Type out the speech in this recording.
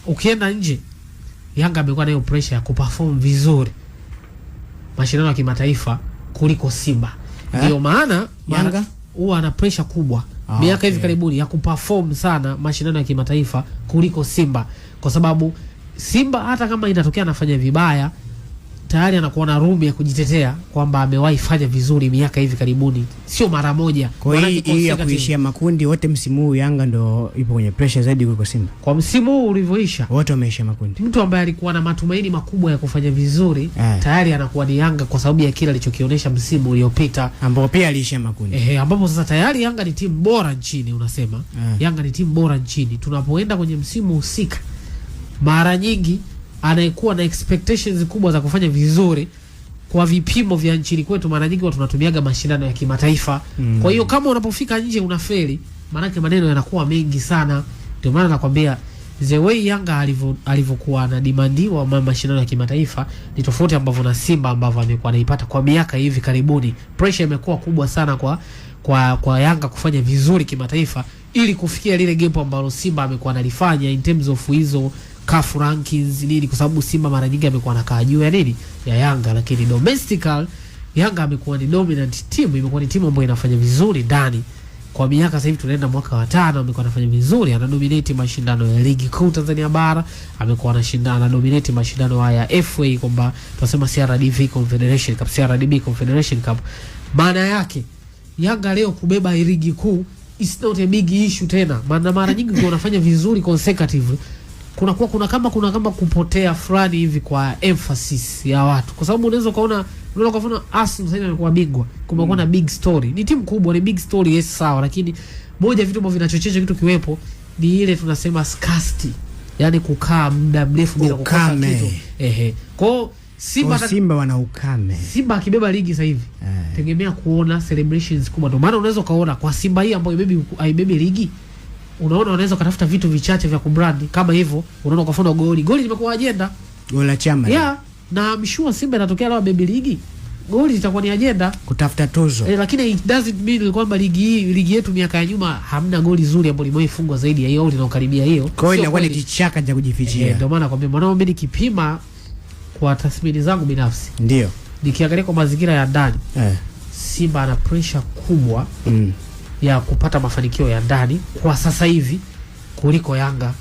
ukienda nje Yanga amekuwa na hiyo pressure ya kuperform vizuri mashindano ya kimataifa kuliko Simba. Ndio maana Yanga huwa ana pressure kubwa miaka hivi karibuni ya kuperform sana mashindano ya kimataifa kuliko Simba, kwa sababu Simba hata kama inatokea anafanya vibaya tayari anakuwa na room ya kujitetea kwamba amewahi fanya vizuri miaka hivi karibuni, sio mara moja. Kwa hii ya kuishia makundi wote msimu huu Yanga ndo ipo kwenye pressure zaidi kuliko Simba. Kwa msimu huu ulivyoisha wote wameishia makundi. Mtu ambaye alikuwa na matumaini makubwa ya kufanya vizuri tayari anakuwa ni Yanga kwa sababu ya kile alichokionyesha msimu uliopita ambapo pia aliishia makundi. Ambapo sasa tayari Yanga ni timu bora nchini unasema. Yanga ni timu bora nchini. Tunapoenda kwenye msimu husika mara nyingi anaikuwa na expectations kubwa za kufanya vizuri kwa vipimo vya nchini kwetu. Mara nyingi watu tunatumiaga mashindano ya kimataifa. Kwa hiyo kama unapofika nje unafeli, maana yake maneno yanakuwa mengi sana. Ndio maana nakwambia the way Yanga alivyokuwa na demandiwa mashindano ya kimataifa ni tofauti ambavyo na Simba ambavyo amekuwa anaipata kwa miaka hivi karibuni. Pressure imekuwa kubwa sana kwa Yanga kufanya vizuri kimataifa ili kufikia lile gap ambalo Simba amekuwa analifanya in terms of hizo CAF rankings nini, kwa sababu Simba mara nyingi amekuwa anakaa juu ya nini ya Yanga, lakini domestical Yanga amekuwa ni dominant team, imekuwa ni timu ambayo inafanya vizuri ndani kwa miaka. Sasa hivi tunaenda mwaka wa 5 amekuwa anafanya vizuri, ana dominate mashindano ya ligi kuu Tanzania bara, amekuwa anashindana dominate mashindano haya FA kwamba tunasema CRDB Confederation Cup, CRDB Confederation Cup. Maana yake Yanga leo kubeba ligi kuu is not a big issue tena, maana mara nyingi kwa unafanya vizuri consecutive kuna kama kupotea fulani hivi kwa emphasis ya watu, kwa sababu unaweza kuona Arsenal sasa imekuwa bingwa, kumekuwa na big story, ni timu kubwa, ni big story, yes sawa, lakini moja vitu ambavyo vinachochea kitu kiwepo ni ile tunasema scarcity, yani kukaa muda mrefu bila kukosa kitu. Kwa Simba wana ukame. Simba akibeba ligi sasa hivi tegemea kuona celebrations kubwa. Ndio maana unaweza kaona kwa Simba hii ambayo haibebe ligi, unaona wanaweza kutafuta vitu vichache vya kubrand kama hivyo. Unaona kwa mfano goli limekuwa agenda, goli la chama na mshua Simba inatokea leo baby ligi, goli litakuwa ni agenda kutafuta tuzo. Lakini it doesn't mean kwamba ligi yetu miaka ya nyuma hamna goli zuri ambapo limefungwa zaidi ya hiyo linalokaribia hiyo. Kwa hiyo inakuwa ni kichaka cha kujifichia. Ndio maana nakwambia mwanao mimi nikipima kwa tathmini zangu binafsi, ndio nikiangalia kwa mazingira ya ndani Simba ana pressure kubwa ya kupata mafanikio ya ndani kwa sasa hivi kuliko Yanga.